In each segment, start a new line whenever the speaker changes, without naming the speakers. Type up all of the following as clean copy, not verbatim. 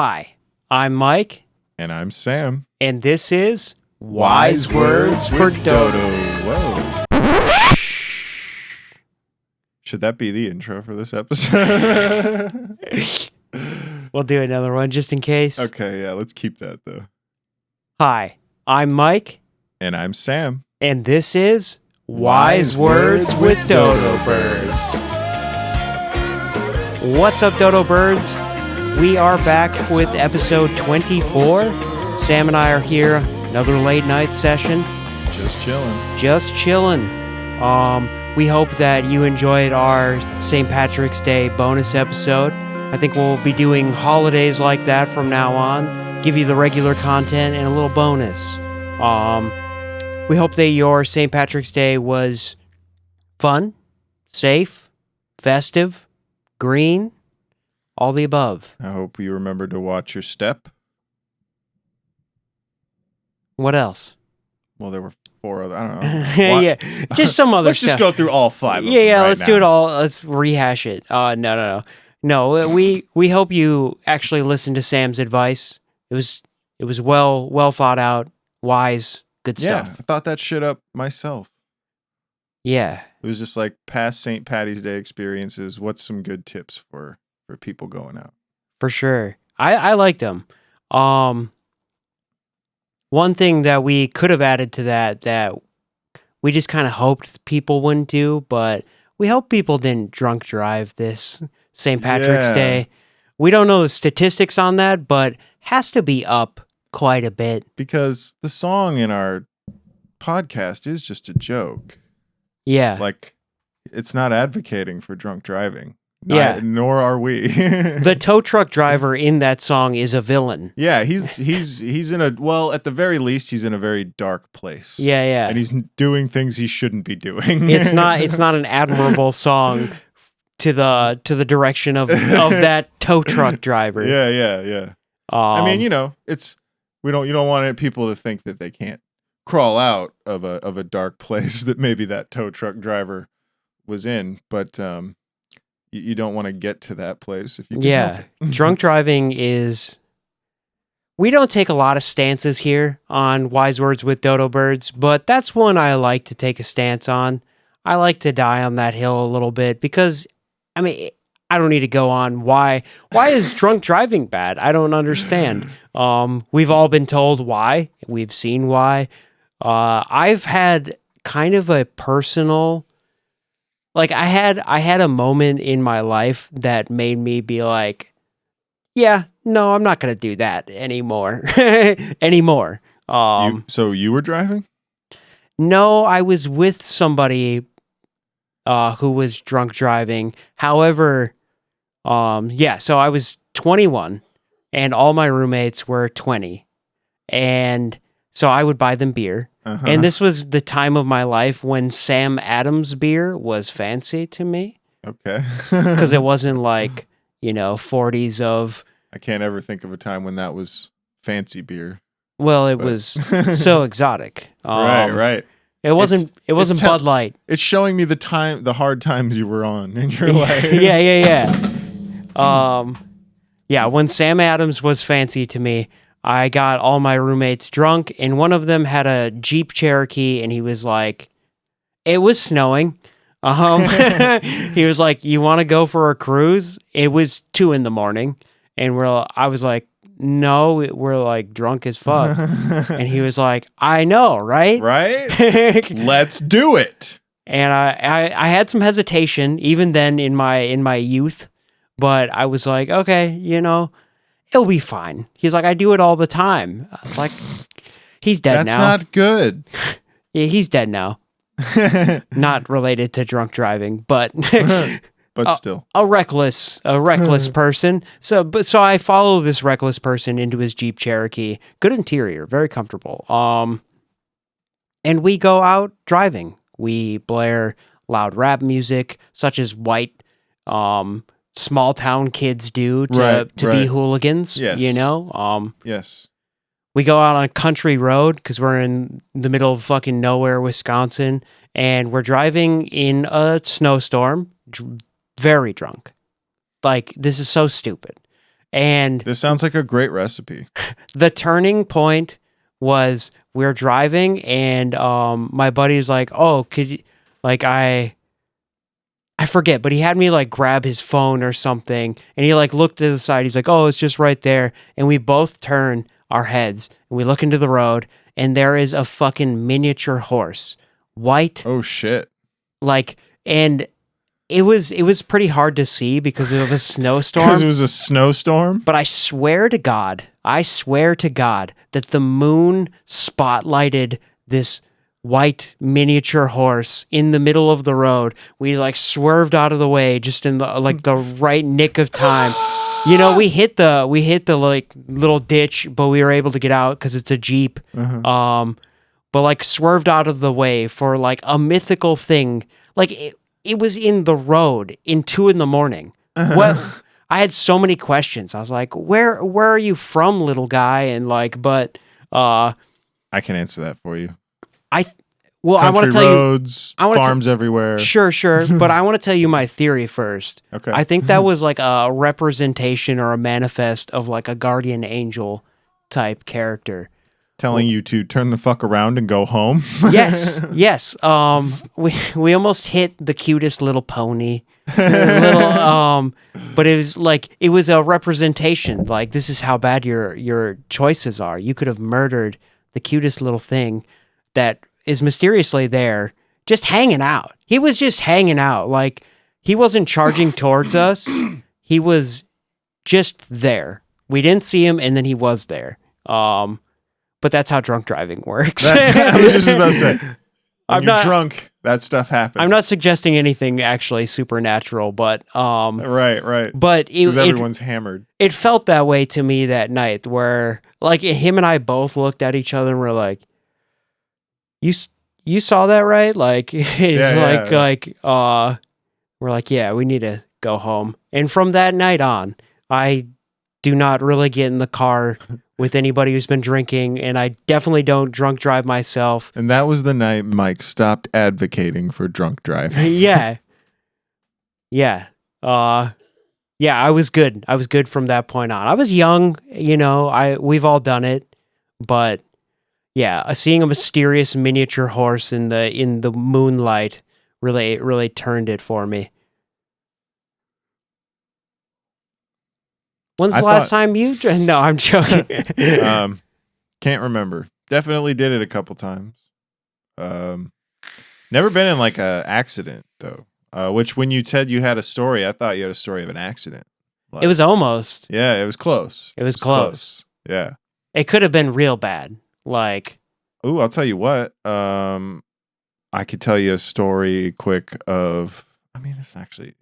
Hi, I'm Mike,
And I'm Sam.
and this is Wise Words for Dodo.
Whoa. Should that be the intro for this episode?
We'll do another one just in case.
Okay, yeah, let's keep that though.
Hi, I'm Mike,
And I'm Sam.
and this is Wise Words with Dodo Birds. What's up, Dodo Birds? We are back with episode 24. Sam and I are here, another late night session.
Just chilling.
We hope that you enjoyed our St. Patrick's Day bonus episode. I think we'll be doing holidays like that from now on. Give you the regular content and a little bonus. We hope that your St. Patrick's Day was fun, safe, festive, green, all the above.
I hope you remember to watch your step.
What else?
Well, there were 4 other, I don't know.
Yeah, just some other
Let's
stuff.
just go through all 5 of them
Yeah,
right
let's
now.
do it all. Let's rehash it. No. We hope you actually listened to Sam's advice. It was well thought out, wise, good
Yeah,
stuff.
I thought that shit up myself.
Yeah.
It was just like past St. Patty's Day experiences. What's some good tips for people going out?
For sure. I liked them. One thing that we could have added to that we just kind of hoped people wouldn't do, but we hope people didn't drunk drive this St. Patrick's
Yeah.
Day. We don't know the statistics on that, but has to be up quite a bit.
Because the song in our podcast is just a joke.
Yeah.
Like, it's not advocating for drunk driving.
Yeah.
Nor are we.
The tow truck driver in that song is a villain.
Yeah, he's in a, well, at the very least, he's in a very dark place.
Yeah.
And he's doing things he shouldn't be doing.
It's not an admirable song to the direction of that tow truck driver.
Yeah. I mean, you don't want people to think that they can't crawl out of a dark place that maybe that tow truck driver was in, but you don't want to get to that place if you can help it.
Drunk driving is... We don't take a lot of stances here on Wise Words with Dodo Birds, but that's one I like to take a stance on. I like to die on that hill a little bit because, I mean, I don't need to go on why is drunk driving bad? I don't understand. We've all been told why. We've seen why. I've had kind of a personal... Like, I had a moment in my life that made me be like, yeah, no, I'm not going to do that anymore.
So you were driving?
No, I was with somebody who was drunk driving. However, so I was 21 and all my roommates were 20. And so I would buy them beer.
Uh-huh.
And this was the time of my life when Sam Adams beer was fancy to me.
Okay.
Because it wasn't like, 40s of...
I can't ever think of a time when that was fancy beer.
Well, it was so exotic.
Right.
It wasn't Bud Light.
It's showing me the hard times you were on in your life.
Yeah. When Sam Adams was fancy to me, I got all my roommates drunk, and one of them had a Jeep Cherokee, and he was like, it was snowing. He was like, you want to go for a cruise? It was 2 a.m, and I was like, no, we're like drunk as fuck. And he was like, I know, right?
Right? Let's do it.
And I had some hesitation even then in my youth, but I was like, okay, it'll be fine. He's like, I do it all the time. I was like, he's dead now.
That's not good.
Yeah, he's dead now. Not related to drunk driving, but
But still.
a reckless person. So I follow this reckless person into his Jeep Cherokee. Good interior, very comfortable. And we go out driving. We blare loud rap music, such as white small town kids do to be hooligans.
Yes.
Yes. We go out on a country road because we're in the middle of fucking nowhere, Wisconsin, and we're driving in a snowstorm, very drunk. Like, this is so stupid. And
this sounds like a great recipe.
the turning point was we're driving, and my buddy's like, "Oh, could you like I forget, but he had me like grab his phone or something, and he like looked to the side. He's like, "Oh, it's just right there." And we both turn our heads and we look into the road, and there is a fucking miniature horse, white.
Oh shit!
Like, and it was pretty hard to see because of a snowstorm.
Because it was a snowstorm.
But I swear to God that the moon spotlighted this white miniature horse in the middle of the road. We like swerved out of the way just in the right nick of time. You know, we hit the like little ditch, but we were able to get out because it's a Jeep.
Uh-huh.
But like swerved out of the way for like a mythical thing. Like it was in the road in 2 a.m. What? I had so many questions. I was like, where are you from, little guy? And like, but
I can answer that for you.
I want to tell
roads,
you,
farms everywhere.
Sure, but I want to tell you my theory first.
Okay.
I think that was like a representation or a manifest of like a guardian angel type character.
Telling you to turn the fuck around and go home.
Yes. We almost hit the cutest little pony. But it was like it was a representation. Like, this is how bad your choices are. You could have murdered the cutest little thing that is mysteriously there, just hanging out. He was just hanging out. Like, he wasn't charging towards us. He was just there. We didn't see him, and then he was there. But that's how drunk driving works.
I was just about to say. When you're drunk, that stuff happens.
I'm not suggesting anything actually supernatural, but
right.
But
because everyone's hammered.
It felt that way to me that night, where like him and I both looked at each other and we're like, "You saw that, right?" Like, we're like, "Yeah, we need to go home." And from that night on, I do not really get in the car with anybody who's been drinking, and I definitely don't drunk drive myself.
And that was the night Mike stopped advocating for drunk driving.
Yeah. I was good. I was good from that point on. I was young, we've all done it, but yeah, seeing a mysterious miniature horse in the moonlight really turned it for me. When's the last time you... No, I'm joking.
Can't remember. Definitely did it a couple times. Never been in like a accident though. Which when you said you had a story, I thought you had a story of an accident.
Like, it was almost.
Yeah, it was close.
It was close.
Yeah.
It could have been real bad. Like...
Ooh, I'll tell you what. I could tell you a story quick of... I mean, it's actually...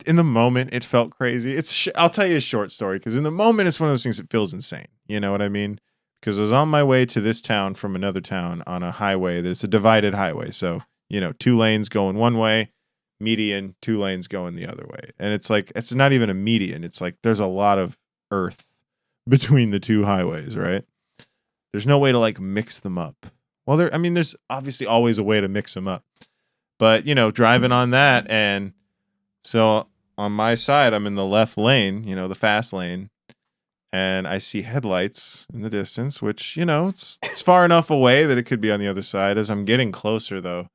in the moment, it felt crazy. I'll tell you a short story, because in the moment, it's one of those things that feels insane. You know what I mean? Because I was on my way to this town from another town on a highway that's a divided highway. So, 2 lanes going one way, median, 2 lanes going the other way. And it's like, it's not even a median. It's like there's a lot of earth between the 2 highways, right? There's no way to like mix them up. Well, there's obviously always a way to mix them up. But, driving on that, and so on my side, I'm in the left lane, the fast lane, and I see headlights in the distance, which, it's far enough away that it could be on the other side. As I'm getting closer, though,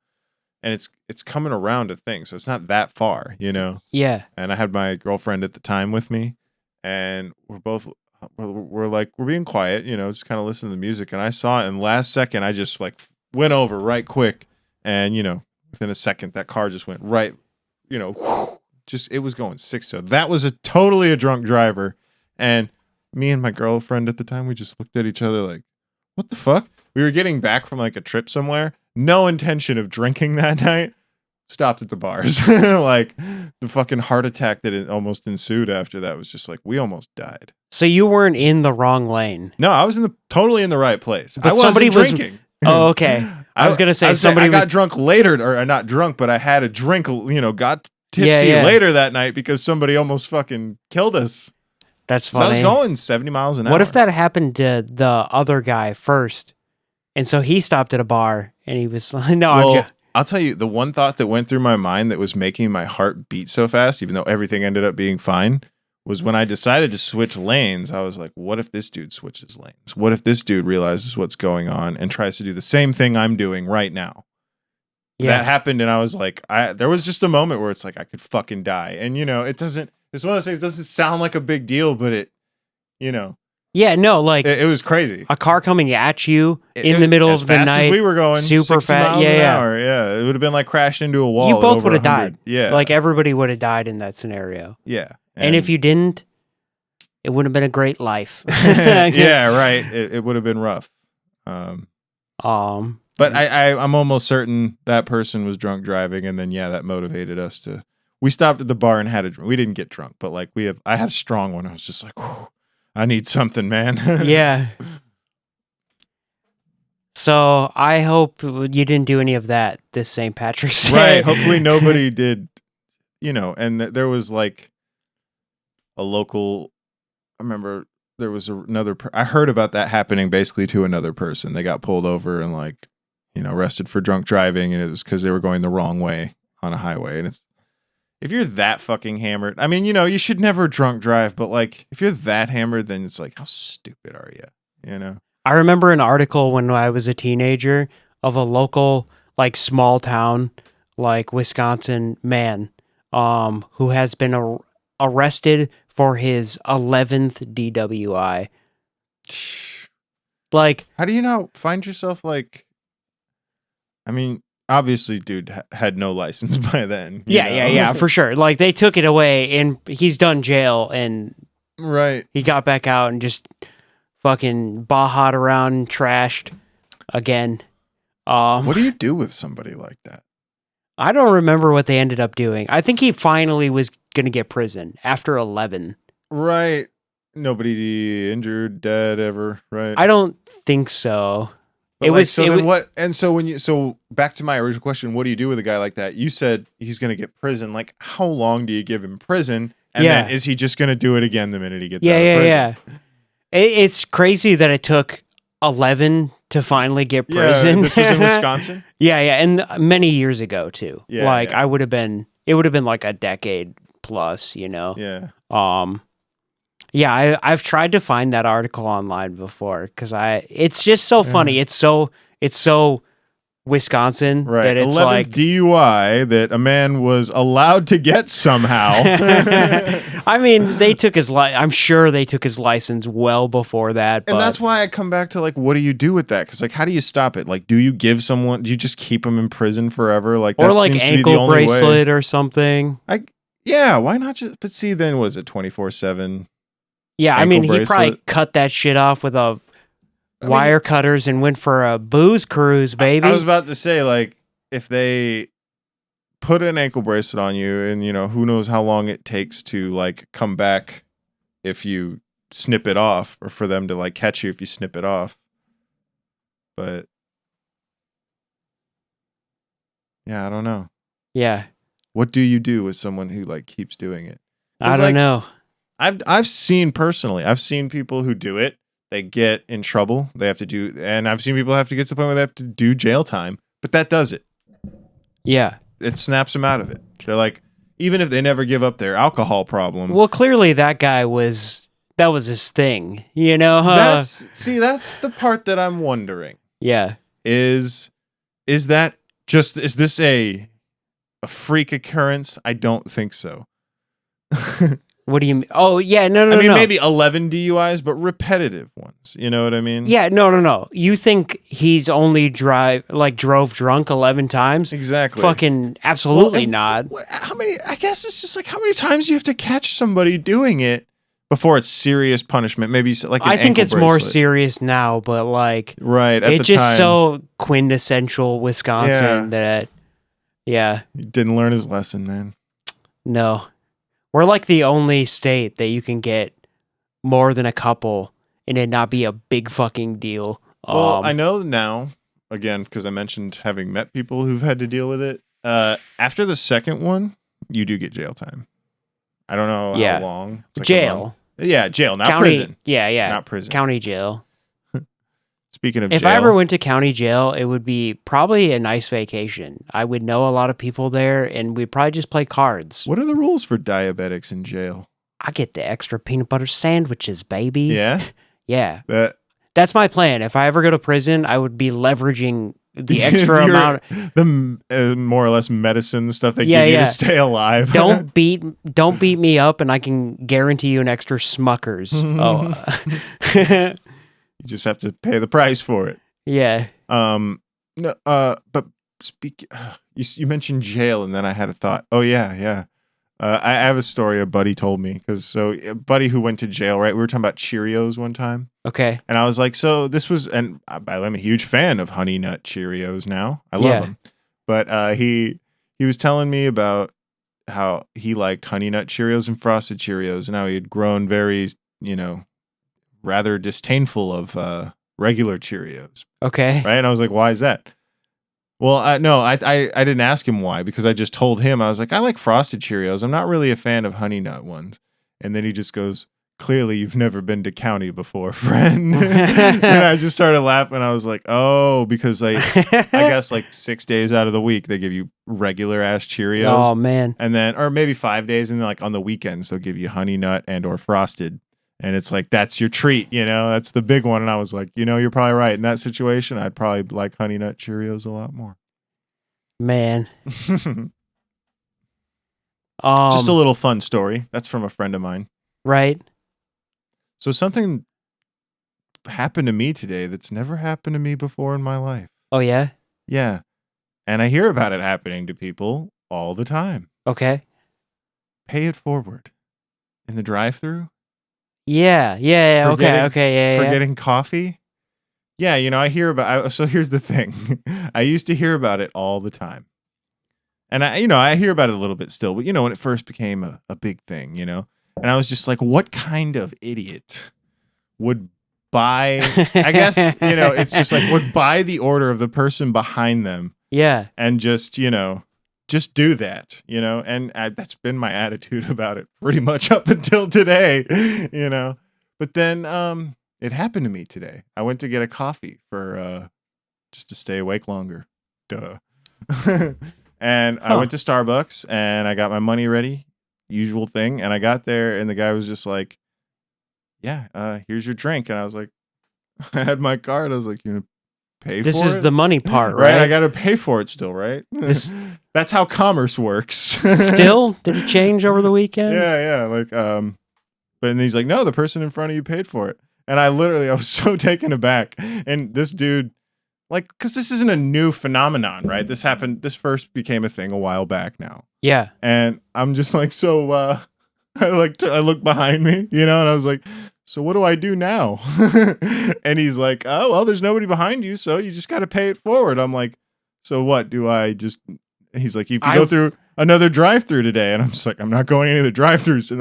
and it's coming around a thing, so it's not that far,
Yeah.
And I had my girlfriend at the time with me, and we're being quiet, just kind of listening to the music, and I saw it, and last second, I just like went over right quick, and, within a second, that car just went right, it was going 6. So that was totally a drunk driver. And me and my girlfriend at the time, we just looked at each other like, what the fuck? We were getting back from like a trip somewhere. No intention of drinking that night. Stopped at the bars. Like the fucking heart attack that almost ensued after that was just like, we almost died.
So you weren't in the wrong lane.
No, I was totally in the right place.
But
I wasn't drinking.
Oh, okay. I was going to say
I got drunk later, or not drunk, but I had a drink, got tipsy later that night because somebody almost fucking killed us.
That's funny.
So I was going 70 miles an hour.
What if that happened to the other guy first? And so he stopped at a bar and he was like,
I'll tell you, the one thought that went through my mind that was making my heart beat so fast, even though everything ended up being fine, was when I decided to switch lanes. I was like, what if this dude switches lanes? What if this dude realizes what's going on and tries to do the same thing I'm doing right now? Yeah. That happened, and I was like, there was just a moment where it's like I could fucking die. And, it doesn't, it's one of those things, doesn't sound like a big deal, but it,
Yeah, no, like
it was crazy.
A car coming at you in the middle of the night. As fast
as we were going,
super
60
fast.
miles an hour. Yeah, it would have been like crashed into a wall.
You both would have died.
Yeah.
Like everybody would have died in that scenario.
Yeah.
And if you didn't, it would have been a great life.
Yeah, right. It would have been rough. But I'm almost certain that person was drunk driving, and then that motivated us to. We stopped at the bar and had a drink. We didn't get drunk, but like I had a strong one. I was just like, I need something, man.
Yeah. So I hope you didn't do any of that this St. Patrick's Day.
Right. Hopefully nobody did. And there was like a local. I remember there was another. I heard about that happening basically to another person. They got pulled over and like, arrested for drunk driving, and it was because they were going the wrong way on a highway. And if you're that fucking hammered, I mean, you should never drunk drive, but like if you're that hammered, then it's like, how stupid are you?
I remember an article when I was a teenager of a local like small town like Wisconsin man who has been arrested for his 11th DWI. Like,
how do you not find yourself like? I mean, obviously, dude had no license by then.
Yeah, for sure. Like, they took it away, and he's done jail, and
right,
he got back out and just fucking baha'd around and trashed again.
What do you do with somebody like that?
I don't remember what they ended up doing. I think he finally was going to get prison after 11.
Right. Nobody injured, dead ever, right?
I don't think so.
But what? And so back to my original question, what do you do with a guy like that? You said he's going to get prison. Like, how long do you give him prison? And then is he just going to do it again the minute he gets out of prison?
Yeah. It's crazy that it took 11 to finally get prison.
Yeah, this was in Wisconsin?
Yeah, and many years ago, too.
Yeah,
it would have been like a decade plus,
Yeah.
Yeah, I've tried to find that article online before because it's just so funny. It's so Wisconsin that it's
11th
like
DUI that a man was allowed to get somehow.
I mean, they took his I'm sure they took his license well before that.
And that's why I come back to like, what do you do with that? Because like, how do you stop it? Like, do you give someone? Do you just keep them in prison forever? Like, that
or like
seems
ankle
to be the only
bracelet
way.
Or something.
Why not just? But see, then was it 24/7?
Yeah, I mean, he probably cut that shit off with a wire cutters and went for a booze cruise, baby.
I was about to say, like, if they put an ankle bracelet on you and, who knows how long it takes to, like, come back if you snip it off or for them to, like, catch you if you snip it off. But, yeah, I don't know.
Yeah.
What do you do with someone who, like, keeps doing it?
I don't know.
I've seen people who do it. They get in trouble. They have to do, and I've seen people have to get to the point where they have to do jail time. But that does it.
Yeah,
it snaps them out of it. They're like, even if they never give up their alcohol problem.
Well, clearly that guy was his thing.
That's the part that I'm wondering.
Yeah,
is this a freak occurrence? I don't think so.
What do you mean? Oh, yeah, no.
I mean, maybe 11 DUIs, but repetitive ones. You know what I mean?
Yeah, no. You think he's only drove drunk 11 times?
Exactly.
Fucking absolutely not.
How many? I guess it's just like, how many times do you have to catch somebody doing it before it's serious punishment? Maybe like an
I think it's
bracelet.
more serious now, but like,
right at
it's
the
just
time.
So quintessential Wisconsin that, yeah,
he didn't learn his lesson, man.
No. We're like the only state that you can get more than a couple and it not be a big fucking deal.
Well, I know now, again, because I mentioned having met people who've had to deal with it. After the second one, you do get jail time. I don't know how long. It's like
jail.
Yeah, jail, not
county,
prison.
Yeah.
Not prison.
County jail.
Speaking of
if
jail.
I ever went to county jail, it would be probably a nice vacation. I would know a lot of people there, and we'd probably just play cards.
What are the rules for diabetics in jail?
I get the extra peanut butter sandwiches, baby.
Yeah.
Yeah. That's my plan. If I ever go to prison, I would be leveraging the extra amount.
The more or less medicine, the stuff they give you to stay alive.
Don't beat me up, and I can guarantee you an extra Smuckers.
You just have to pay the price for it.
Yeah.
No. But you mentioned jail, and then I had a thought. Oh yeah. I have a story a buddy told me a buddy who went to jail, right? We were talking about Cheerios one time.
Okay.
And I was like, so this was, and by the way, I'm a huge fan of Honey Nut Cheerios now. I love them. But he was telling me about how he liked Honey Nut Cheerios and Frosted Cheerios, and how he had grown very, rather disdainful of regular Cheerios.
Okay.
Right? And I was like, why is that? Well, no, I didn't ask him why, because I just told him, I was like, I like Frosted Cheerios. I'm not really a fan of Honey Nut ones. And then he just goes, clearly you've never been to county before, friend. And I just started laughing. I was like, oh, because I guess 6 days out of the week, they give you regular ass Cheerios.
Oh, man.
And then, or maybe 5 days. And then on the weekends, they'll give you Honey Nut and or Frosted. And it's like, that's your treat, that's the big one. And I was like, you're probably right. In that situation, I'd probably like Honey Nut Cheerios a lot more.
Man.
Just a little fun story. That's from a friend of mine.
Right.
So something happened to me today that's never happened to me before in my life.
Oh, yeah?
Yeah. And I hear about it happening to people all the time.
Okay.
Pay it forward. In the drive-thru.
Yeah. Okay.
Forgetting coffee. Yeah, I hear about. So here's the thing. I used to hear about it all the time, and I hear about it a little bit still. But when it first became a big thing, and I was just like, what kind of idiot would buy? I guess it's just like would buy the order of the person behind them.
Yeah, and
just just do that, and that's been my attitude about it pretty much up until today, but then it happened to me today. I went to get a coffee for just to stay awake longer. Duh. And I went to Starbucks and I got my money ready, usual thing, and I got there and the guy was just like, yeah, here's your drink. And I was like, I had my card. I was like, you gonna pay for it?
This is the money part, right?
I got to pay for it still, right? That's how commerce works.
Still? Did it change over the weekend?
Yeah. But then he's like, no, the person in front of you paid for it. And I was so taken aback. And this dude, because this isn't a new phenomenon, right? This first became a thing a while back now.
Yeah.
And I'm just like, so, I look behind me, and I was like, so what do I do now? And he's like, oh, well, there's nobody behind you, so you just got to pay it forward. I'm like, so what do I just, he's like, if you go through another drive-through today, and I'm just like, I'm not going any of the drive-throughs. And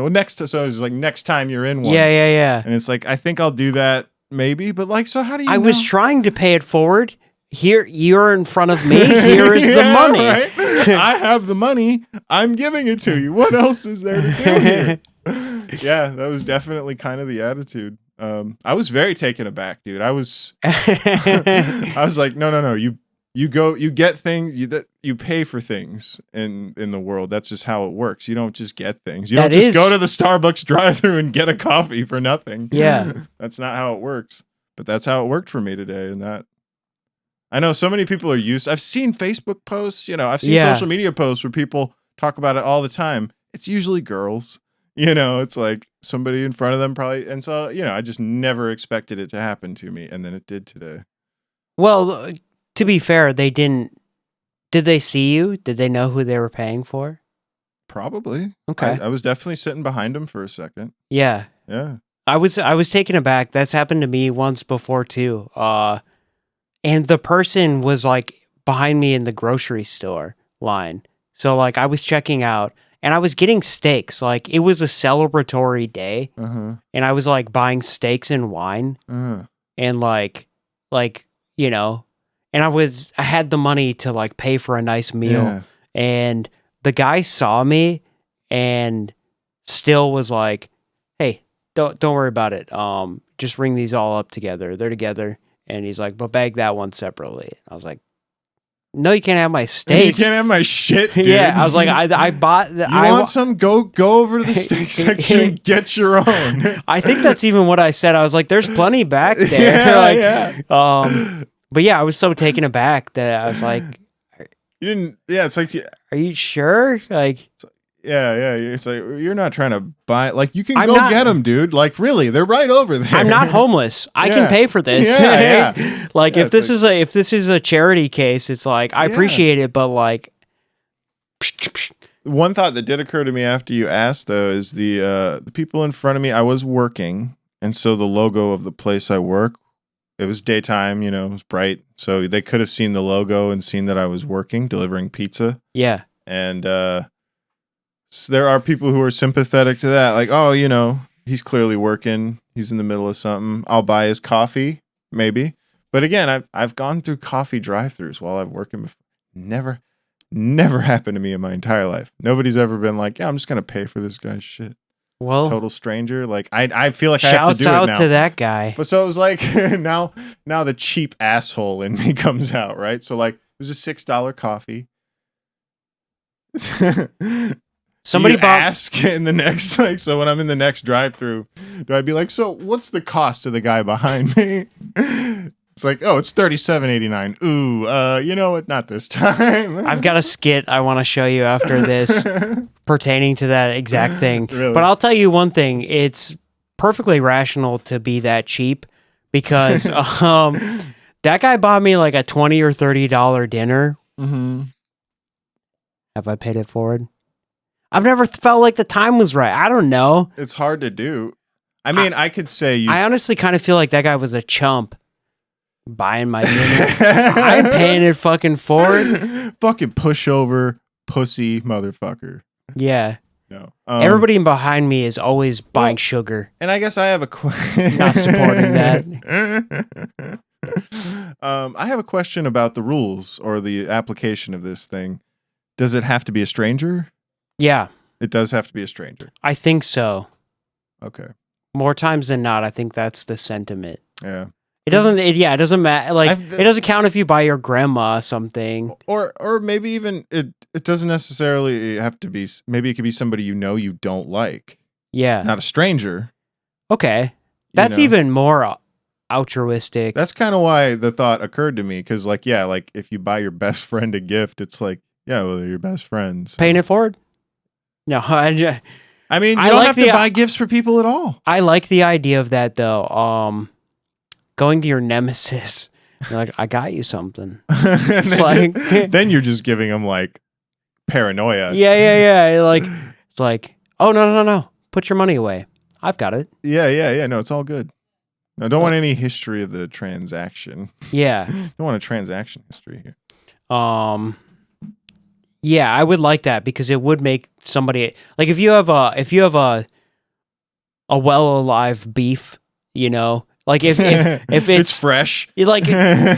so it's like, next time you're in one.
Yeah.
And it's like, I think I'll do that maybe, but so how do you
I was trying to pay it forward. Here, you're in front of me. Here is the money.
Right? I have the money. I'm giving it to you. What else is there to do here? Yeah, that was definitely kind of the attitude. I was very taken aback, dude. I was like, no. You get things. You pay for things in the world. That's just how it works. You don't just get things. You don't just go to the Starbucks drive-thru and get a coffee for nothing.
Yeah,
that's not how it works. But that's how it worked for me today, and that. I know so many people are used. I've seen Facebook posts, I've seen social media posts where people talk about it all the time. It's usually girls, it's like somebody in front of them probably. And so, I just never expected it to happen to me. And then it did today.
Well, to be fair, they didn't. Did they see you? Did they know who they were paying for?
Probably.
Okay.
I was definitely sitting behind them for a second.
Yeah.
Yeah.
I was taken aback. That's happened to me once before too. And the person was behind me in the grocery store line. So I was checking out and I was getting steaks. It was a celebratory day.
Uh-huh.
And I was buying steaks and wine.
Uh-huh.
And and I had the money to pay for a nice meal.
Yeah.
And the guy saw me and still was like, "Hey, don't worry about it. Just ring these all up together. They're together." And he's like, "But bag that one separately." I was like, no, you can't have my steak.
You can't have my shit, dude.
Yeah, I was like, I bought.
You want some? Go over to the steak section and get your own.
I think that's even what I said. I was like, there's plenty back there.
Yeah.
But yeah, I was so taken aback that I was like,
you didn't. Yeah, it's like,
are you sure? Like,
yeah. It's like you're not trying to buy. Like, you can get them, dude. Like, really, they're right over there.
I'm not homeless. I can pay for this.
Yeah.
Like, if this is a charity case, it's like I appreciate it, but like.
One thought that did occur to me after you asked, though, is the people in front of me. I was working, and so the logo of the place I work, it was daytime, it was bright, so they could have seen the logo and seen that I was working, delivering pizza.
Yeah.
And so there are people who are sympathetic to that, like, oh, he's clearly working, he's in the middle of something. I'll buy his coffee, maybe. But again, I've gone through coffee drive-thrus while I've working before. Never happened to me in my entire life. Nobody's ever been like, yeah, I'm just gonna pay for this guy's shit.
Well,
total stranger. Like I feel like I have to do it now.
Shouts out to that guy.
But so it was like now the cheap asshole in me comes out, right? So like it was a $6 coffee.
Somebody
ask in the next so when I'm in the next drive-through, do I be like, so what's the cost to the guy behind me? It's like, oh, it's $37.89. Ooh, you know what? Not this time.
I've got a skit I want to show you after this pertaining to that exact thing.
Really?
But I'll tell you one thing. It's perfectly rational to be that cheap because that guy bought me like a $20 or $30 dinner.
Mm-hmm.
Have I paid it forward? I've never felt like the time was right. I don't know.
It's hard to do. I mean, I could say
I honestly kind of feel like that guy was a chump. Buying my dinner. I'm paying it fucking forward.
Fucking pushover, pussy motherfucker.
Yeah.
No.
Everybody behind me is always buying sugar.
And I guess I have a question.
Not supporting that.
I have a question about the rules or the application of this thing. Does it have to be a stranger?
Yeah.
It does have to be a stranger.
I think so.
Okay.
More times than not, I think that's the sentiment.
Yeah.
It doesn't matter. Like, it doesn't count if you buy your grandma something.
Or maybe even it doesn't necessarily have to be. Maybe it could be somebody you don't like.
Yeah.
Not a stranger.
Okay. That's even more altruistic.
That's kind of why the thought occurred to me. Because, like, if you buy your best friend a gift, it's like, yeah, well, they're your best friends. So.
Paying it forward? No.
I mean, you don't have to buy gifts for people at all.
I like the idea of that, though. Going to your nemesis, you're like, I got you something.
Then you're just giving them like paranoia.
Yeah. It's like, oh no, put your money away. I've got it.
Yeah. No, it's all good. No, don't want any history of the transaction.
Yeah,
don't want a transaction history here.
Yeah, I would like that because it would make somebody like if you have a well alive beef, Like if
it's fresh,
like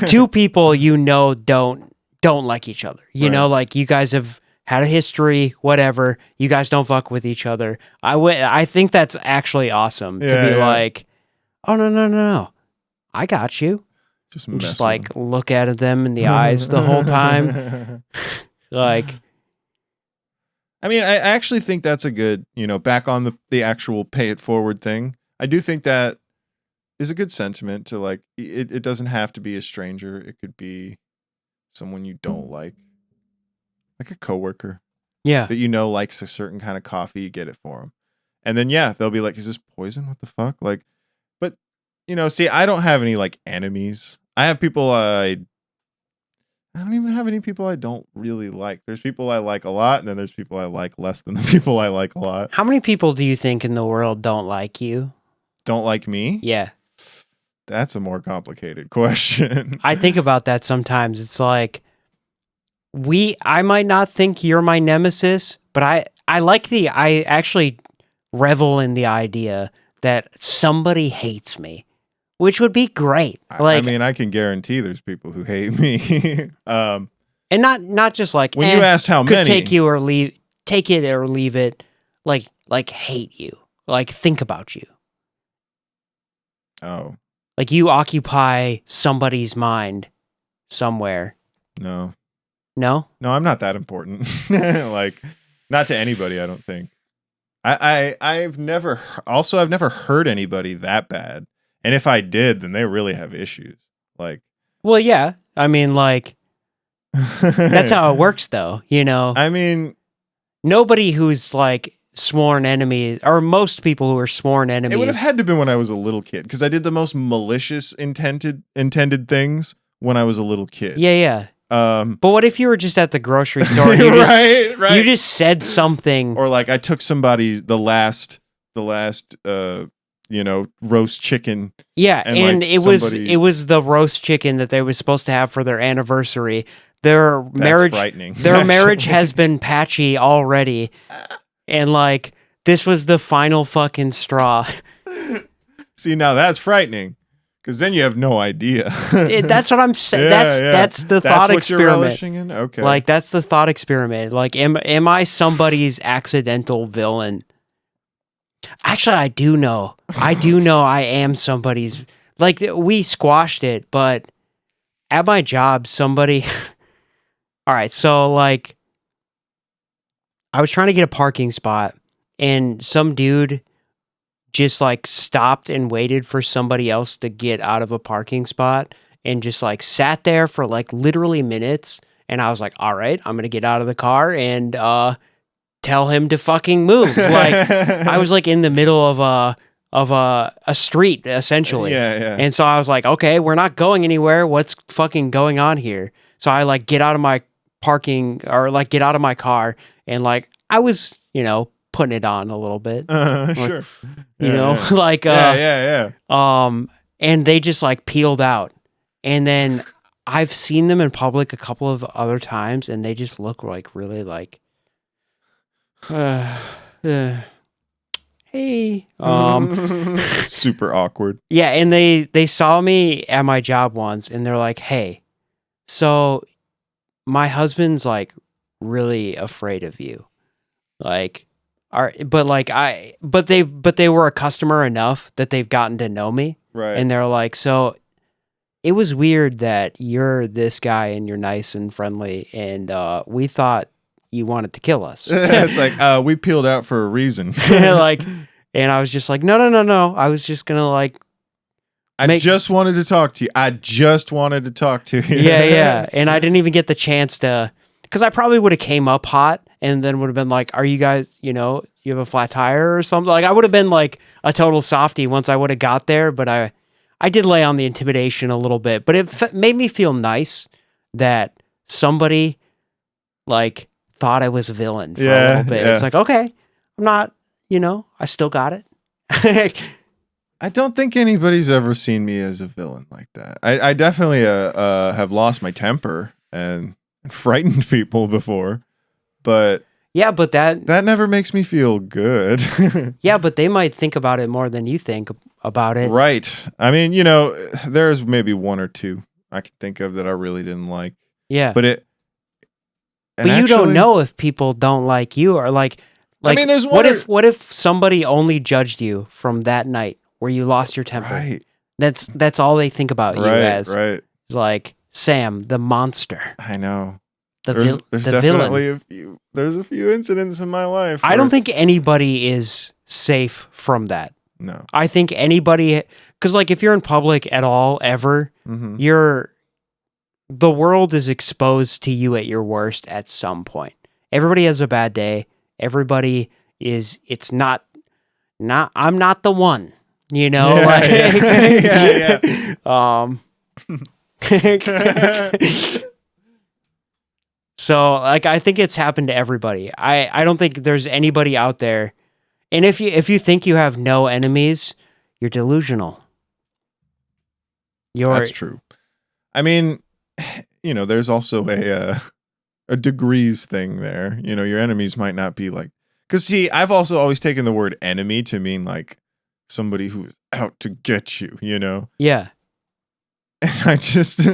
two people don't like each other. You know, like you guys have had a history, whatever. You guys don't fuck with each other. I think that's actually awesome to be like, oh no, I got you. Just like look at them in the eyes the whole time. Like,
I mean, I actually think that's a good, back on the actual pay it forward thing. I do think that is a good sentiment to like, it doesn't have to be a stranger. It could be someone you don't like a coworker.
Yeah.
That likes a certain kind of coffee, you get it for them. And then, they'll be like, is this poison? What the fuck? Like, but, see, I don't have any like enemies. I have people I don't even have any people I don't really like. There's people I like a lot, and then there's people I like less than the people I like a lot.
How many people do you think in the world don't like you?
Don't like me?
Yeah.
That's a more complicated question.
I think about that sometimes. It's like, I might not think you're my nemesis, but I actually revel in the idea that somebody hates me, which would be great. Like,
I mean, I can guarantee there's people who hate me.
And not just like,
when you asked how many,
take it or leave it, like hate you, like think about you.
Oh.
Like you occupy somebody's mind somewhere.
No.
No?
No, I'm not that important. Like, not to anybody, I don't think. I've never heard anybody that bad. And if I did, then they really have issues. Like,
Well, yeah. I mean, like, that's how it works, though. You know,
I mean,
nobody who's like sworn enemies, or most people who are sworn enemies.
it would have had to be when I was a little kid, because I did the most malicious intended things when I was a little kid.
Yeah, yeah. But what if you were just at the grocery store? And you just said something,
or like I took somebody's the last roast chicken.
Yeah, and
like
it was the roast chicken that they were supposed to have for their anniversary. Their
frightening.
Their marriage has been patchy already, and like this was the final fucking straw.
See, now that's frightening. Because then you have no idea.
That's what I'm saying. That's the thought
what
experiment.
You're relishing in? Okay.
Like that's the thought experiment. Like, am I somebody's accidental villain? Actually, I do know. I am somebody's. Like, we squashed it, but at my job, somebody. All right, so like, I was trying to get a parking spot, and some dude just like stopped and waited for somebody else to get out of a parking spot and just like sat there for like literally minutes. And I was like, all right, I'm going to get out of the car and tell him to fucking move. Like, I was like in the middle of a street essentially.
Yeah.
And so I was like, okay, we're not going anywhere. What's fucking going on here? So I like get out of my parking or like get out of my car and like I was, putting it on a little bit.
Sure.
Like,
yeah.
And they just like peeled out. And then I've seen them in public a couple of other times and they just look like really like, hey.
Super awkward.
Yeah. And they saw me at my job once and they're like, hey, so my husband's like really afraid of you. Like, but they were a customer enough that they've gotten to know me.
Right.
And they're like, so it was weird that you're this guy and you're nice and friendly and we thought you wanted to kill us.
It's like, we peeled out for a reason.
Like, and I was just like, no. I was just gonna like
I just wanted to talk to you.
Yeah. And I didn't even get the chance to, because I probably would have came up hot and then would have been like, are you guys, you have a flat tire or something? Like, I would have been like a total softie once I would have got there, but I did lay on the intimidation a little bit, but it made me feel nice that somebody like thought I was a villain for a little bit. Yeah. It's like, okay, I'm not, I still got it.
I don't think anybody's ever seen me as a villain like that. I definitely have lost my temper and frightened people before, but
yeah, but that
never makes me feel good.
Yeah, but they might think about it more than you think about it.
Right. I mean, there's maybe one or two I can think of that I really didn't like.
Yeah.
But
you don't know if people don't like you or like
I mean, there's
what if somebody only judged you from that night where you lost your temper?
Right.
That's all they think about you as.
Right.
It's like Sam, the monster.
I know.
There's
definitely
villain.
There's a few incidents in my life.
I don't think anybody is safe from that.
No.
I think anybody, because like if you're in public at all ever, the world is exposed to you at your worst at some point. Everybody has a bad day. Everybody is. It's not. I'm not the one.
Yeah.
So like I think it's happened to everybody. I don't think there's anybody out there. And if you think you have no enemies, you're delusional.
That's true. I mean, there's also a degrees thing there. Your enemies might not be like, because see, I've also always taken the word enemy to mean like somebody who's out to get you,
Yeah.
And I just,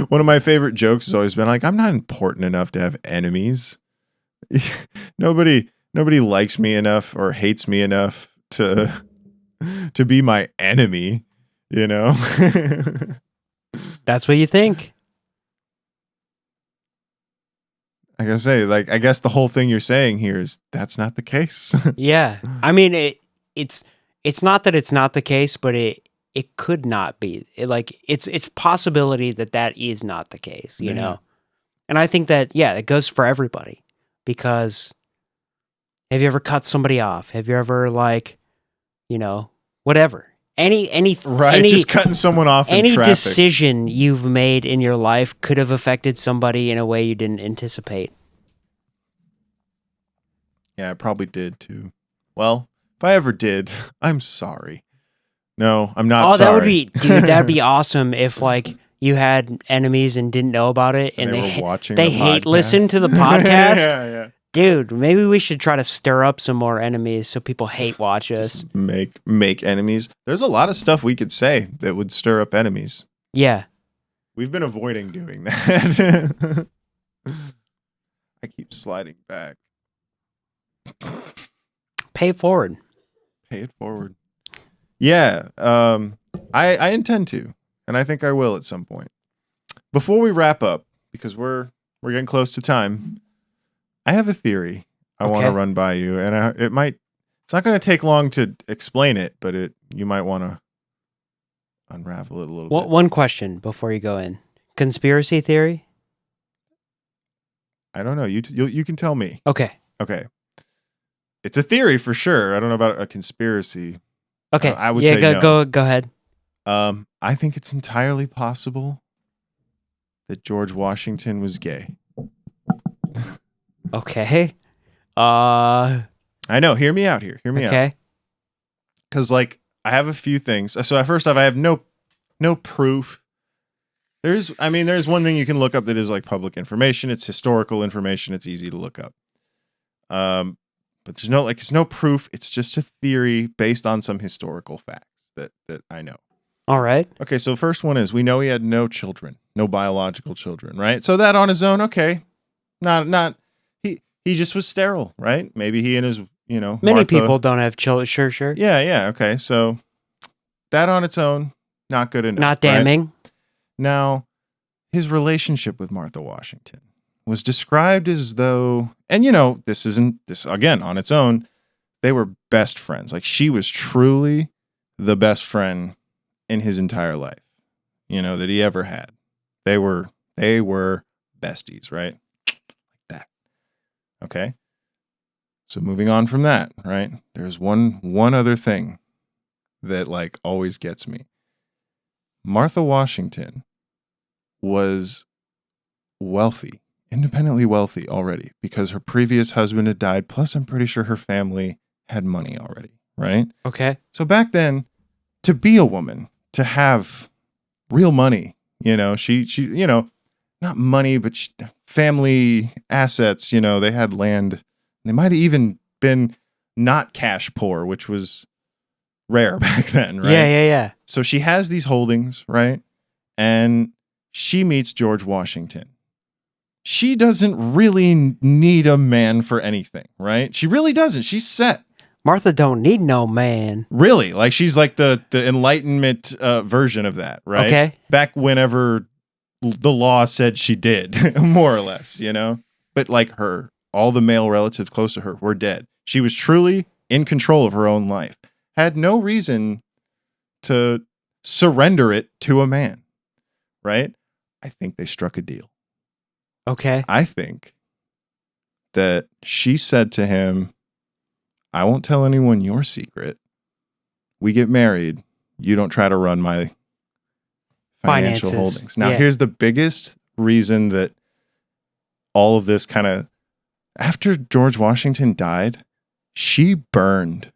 one of my favorite jokes has always been like, I'm not important enough to have enemies. Nobody likes me enough or hates me enough to be my enemy,
That's what you think.
I gotta say, like, I guess the whole thing you're saying here is that's not the case.
Yeah. I mean, it's not that it's not the case, but it could not be. It's possibility that is not the case, you know. And I think that it goes for everybody, because have you ever cut somebody off? Have you ever whatever.
Just cutting someone off in
any
traffic.
decision you've made in your life could have affected somebody in a way you didn't anticipate.
Yeah, I probably did too. Well, if I ever did, I'm sorry. No, I'm not sorry.
Oh, that would be, dude, that'd be awesome if you had enemies and didn't know about it, and
they were watching
they
the
hate
podcast.
listen to the podcast.
Yeah.
Dude, maybe we should try to stir up some more enemies so people hate watch us.
Make enemies. There's a lot of stuff we could say that would stir up enemies.
Yeah.
We've been avoiding doing that. I keep sliding back.
Pay it forward.
Pay it forward. Yeah. I intend to, and I think I will at some point. Before we wrap up, because we're getting close to time, I have a theory I want to run by you, and it's not going to take long to explain it, but you might want to unravel it a little bit.
One question before you go in. Conspiracy theory?
I don't know. You can tell me.
Okay.
It's a theory for sure. I don't know about a conspiracy.
Okay.
I would say
no. Go ahead.
I think it's entirely possible that George Washington was gay.
Okay.
I know. Hear me out here. Hear me out.
Okay.
Because, I have a few things. So, first off, I have no proof. There's one thing you can look up that is public information. It's historical information. It's easy to look up. But there's no proof. It's just a theory based on some historical facts that I know.
All right.
Okay, so first one is we know he had no children, no biological children, right? So that on his own, okay. Not he just was sterile, right? Maybe he and his,
Many
Martha,
people don't have children. Sure.
Yeah, okay. So that on its own, not good enough.
Not damning.
Right? Now, his relationship with Martha Washington was described as though, and this again on its own, they were best friends. She was truly the best friend in his entire life, that he ever had. They were besties, right? Like that. Okay. So moving on from that, right? There's one other thing that always gets me. Martha Washington was wealthy, independently wealthy already, because her previous husband had died. Plus, I'm pretty sure her family had money already, right?
Okay.
So back then, to be a woman, to have real money, she not money, but family assets, they had land. They might have even been not cash poor, which was rare back then, right?
Yeah.
So she has these holdings, right? And she meets George Washington. She doesn't really need a man for anything, right? She really doesn't. She's set.
Martha don't need no man.
Really? She's the Enlightenment version of that, right?
Okay.
Back whenever the law said she did, more or less, But all the male relatives close to her were dead. She was truly in control of her own life. Had no reason to surrender it to a man, right? I think they struck a deal.
Okay.
I think that she said to him, I won't tell anyone your secret. We get married. You don't try to run my financial holdings. Now, here's the biggest reason that all of this after George Washington died, she burned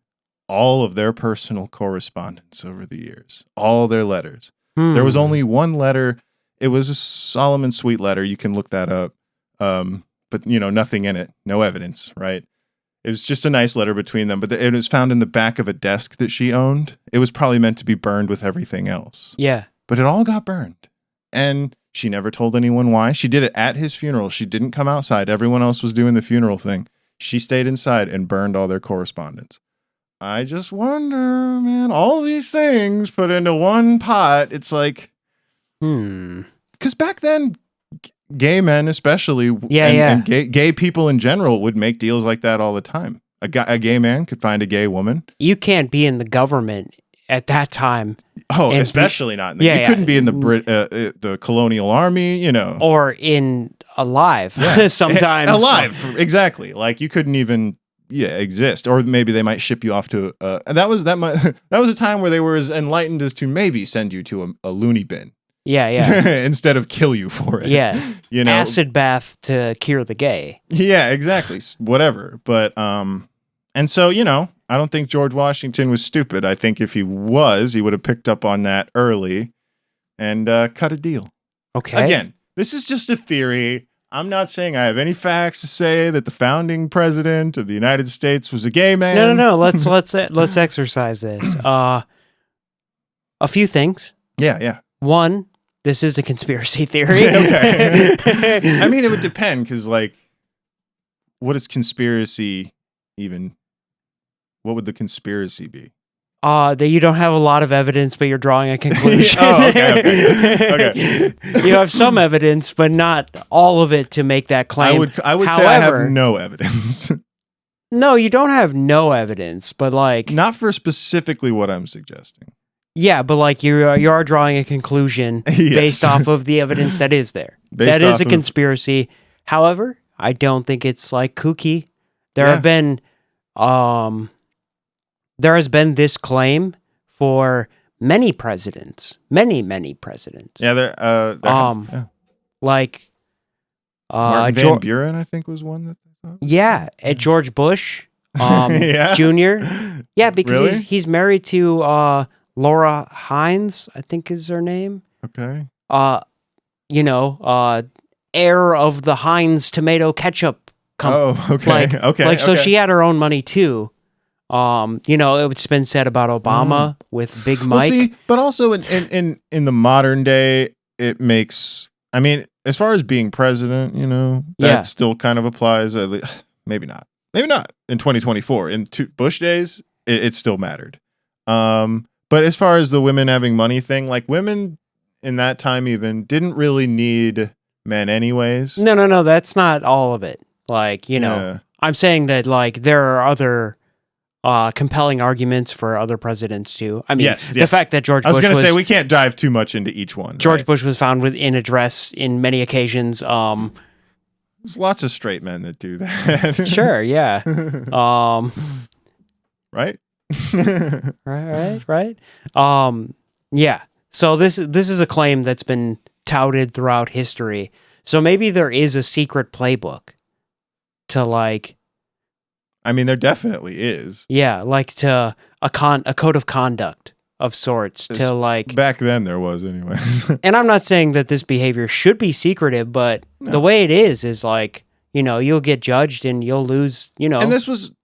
all of their personal correspondence over the years, all their letters. There was only one letter. It was a Solomon Sweet letter. You can look that up. But nothing in it, no evidence, right? It was just a nice letter between them, but it was found in the back of a desk that she owned. It was probably meant to be burned with everything else.
Yeah.
But it all got burned. And she never told anyone why. She did it at his funeral. She didn't come outside. Everyone else was doing the funeral thing. She stayed inside and burned all their correspondence. I just wonder, man, all these things put into one pot. It's
Because
back then, gay men especially, and gay people in general would make deals like that all the time. A gay man could find a gay woman.
You can't be in the government at that time.
Oh, especially not in the... you couldn't be in the colonial army, you know.
Or in alive sometimes.
Alive, exactly. Like, you couldn't even... exist, or maybe they might ship you off to that was a time where they were as enlightened as to maybe send you to a loony bin, instead of kill you for it,
you know, acid bath to cure the gay,
exactly, whatever. But and so, you know, I don't think George Washington was stupid. I think if he was, he would have picked up on that early and cut a deal.
Okay,
again, this is just a theory. I'm not saying I have any facts to say that the founding president of the United States was a gay man.
No. Let's exercise this. A few things.
Yeah.
One, this is a conspiracy theory.
Okay. I mean, it would depend, because, like, what is conspiracy even? What would the conspiracy be?
That you don't have a lot of evidence, but you're drawing a conclusion.
Okay.
You have some evidence, but not all of it to make that claim.
I would say I have no evidence.
No, you don't have no evidence, but, like,
not for specifically what I'm suggesting.
Yeah, but, like, you are drawing a conclusion based off of the evidence that is there. That is a conspiracy. However, I don't think it's, like, kooky. There has been this claim for many presidents, many presidents.
Yeah,
like
Martin Van Buren, I think, was one that.
Yeah, George Bush, Jr. Yeah, because he's married to Laura Hines, I think is her name.
Okay.
You know, heir of the Heinz tomato ketchup company.
Oh, okay.
So she had her own money too. You know, it's been said about Obama with Big Mike. Well, see,
but also in the modern day, it makes... I mean, as far as being president, you know, that still kind of applies. Maybe not. In 2024. In Bush days, it still mattered. But as far as the women having money thing, like, women in that time even didn't really need men anyways.
No, that's not all of it. Like, you know, I'm saying that, like, there are other compelling arguments for other presidents too. I mean, the fact that George Bush was going to
say, we can't dive too much into each one.
George Bush was found in a dress in many occasions.
There's lots of straight men that do that.
Sure, yeah.
Right?
Right. Yeah. So this is a claim that's been touted throughout history. So maybe there is a secret playbook to, like...
I mean, there definitely is.
Yeah, like to a code of conduct of sorts to, like...
Back then there was anyways.
And I'm not saying that this behavior should be secretive, but the way it is like, you know, you'll get judged and you'll lose, you know...
And this was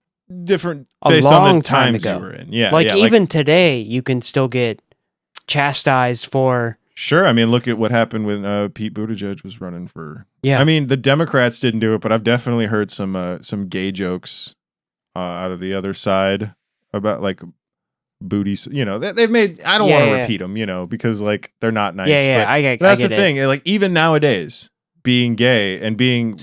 different based on the times you were in. Yeah,
like, even today, you can still get chastised for...
Sure, I mean, look at what happened when Pete Buttigieg was running for...
Yeah.
I mean, the Democrats didn't do it, but I've definitely heard some gay jokes out of the other side about, like, booties. You know, they've made... I don't want to repeat them, you know, because, like, they're not nice. That's the thing. Like, even nowadays, being gay and being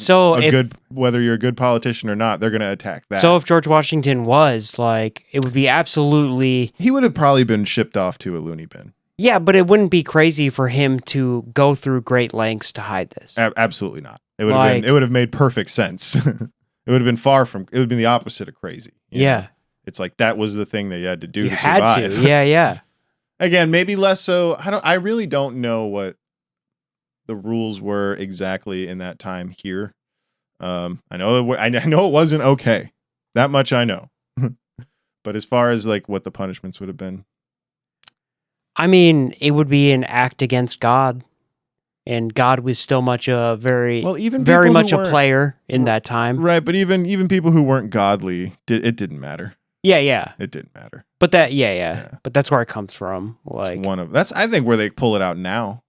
whether you're a good politician or not, they're going to attack that.
So if George Washington was, like, it would be absolutely...
He would have probably been shipped off to a loony bin.
Yeah, but it wouldn't be crazy for him to go through great lengths to hide this.
Absolutely not. It would have been. It would have made perfect sense. It would have been far from. It would have been the opposite of crazy. You know? It's like that was the thing that you had to do to survive.
Yeah.
Again, maybe less so. I really don't know what the rules were exactly in that time here. I know it wasn't okay. That much I know. But as far as, like, what the punishments would have been.
I mean, it would be an act against God, and God was still much a very much a player in that time,
right? But even people who weren't godly, it didn't matter.
Yeah,
it didn't matter.
But but that's where it comes from. Like,
that's I think where they pull it out now.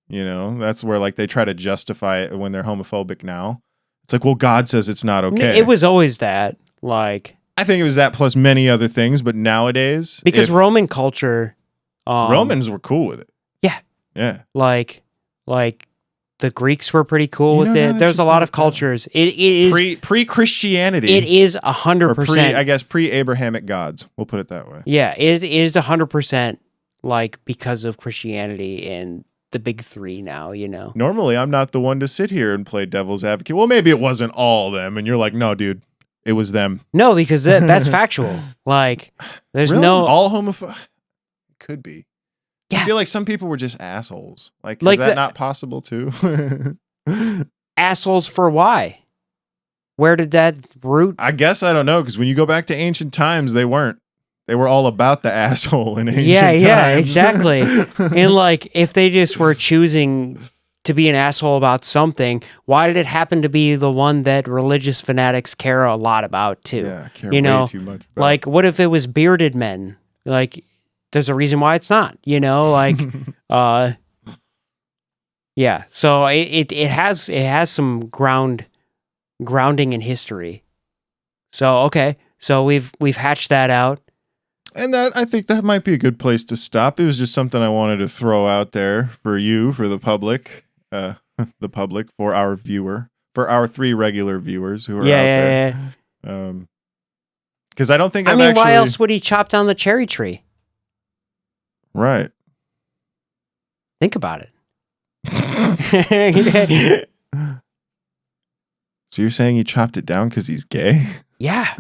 You know, that's where, like, they try to justify it when they're homophobic now. It's like, well, God says it's not okay.
It was always that. Like,
I think it was that plus many other things, but nowadays,
because Roman culture.
Romans were cool with it.
Yeah.
Yeah.
Like the The Greeks were pretty cool with it. There's a lot of cultures. It is
pre-Christianity.
It is 100%.
I guess pre-Abrahamic gods. We'll put it that way.
Yeah, it is 100% like because of Christianity and the big three now,
Normally, I'm not the one to sit here and play devil's advocate. Well, maybe it wasn't all them, and you're like, no, dude, it was them.
No, because that's factual. Like, there's
really?
no
all homophobic. Could be.
Yeah.
I feel like some people were just assholes. Like, is that not possible too?
Assholes for why? Where did that root?
I guess I don't know, because when you go back to ancient times, they weren't. They were all about the asshole in ancient times.
Yeah, exactly. And like, if they just were choosing to be an asshole about something, why did it happen to be the one that religious fanatics care a lot about too?
Yeah, care way too much about.
Like, what if it was bearded men? Like, there's a reason why it's not, like, yeah. So it has some grounding in history. So, okay. So we've hatched that out.
And I think that might be a good place to stop. It was just something I wanted to throw out there for you, for the public, for our viewer, for our 3 regular viewers who are out there. Yeah. Because I don't think
why else would he chop down the cherry tree?
Right.
Think about it.
So you're saying he chopped it down because he's gay?
Yeah.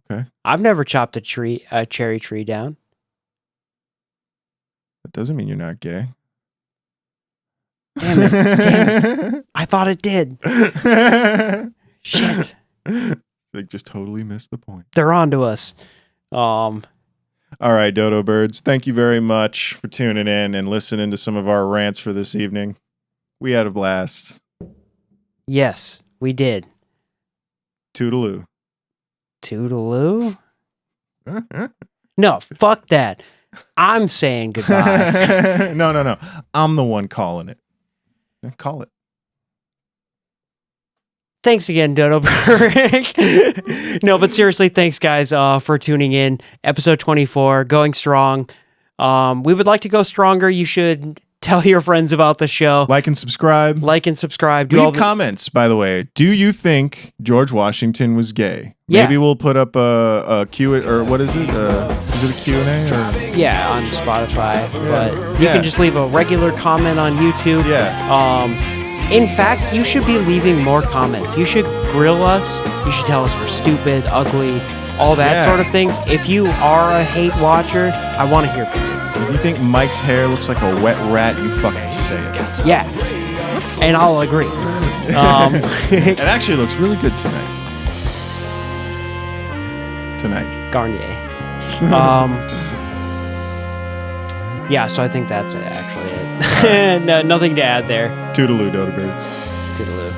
Okay.
I've never chopped a cherry tree down.
That doesn't mean you're not gay.
Damn it. I thought it did. Shit.
They just totally missed the point.
They're on to us.
All right, Dodo Birds. Thank you very much for tuning in and listening to some of our rants for this evening. We had a blast.
Yes, we did.
Toodaloo.
Toodaloo? No, fuck that. I'm saying goodbye.
No. I'm the one calling it. Call it.
Thanks again, Dodo Bird. No, but seriously, thanks, guys, for tuning in. Episode 24, going strong. We would like to go stronger. You should tell your friends about the show.
Like and subscribe. Leave comments, by the way. Do you think George Washington was gay?
Yeah.
Maybe we'll put up a Q, or what is it? Is it a Q&A? Or?
Yeah, on Spotify. But you can just leave a regular comment on YouTube.
Yeah.
In fact, you should be leaving more comments. You should grill us. You should tell us we're stupid, ugly, all that sort of things. If you are a hate watcher, I want to hear from you.
If you think Mike's hair looks like a wet rat, you fucking say it.
Yeah. And I'll agree.
It actually looks really good tonight.
Garnier. Yeah, so I think that's actually it. No, nothing to add there.
Toodaloo, Dodo Birds.
Toodaloo.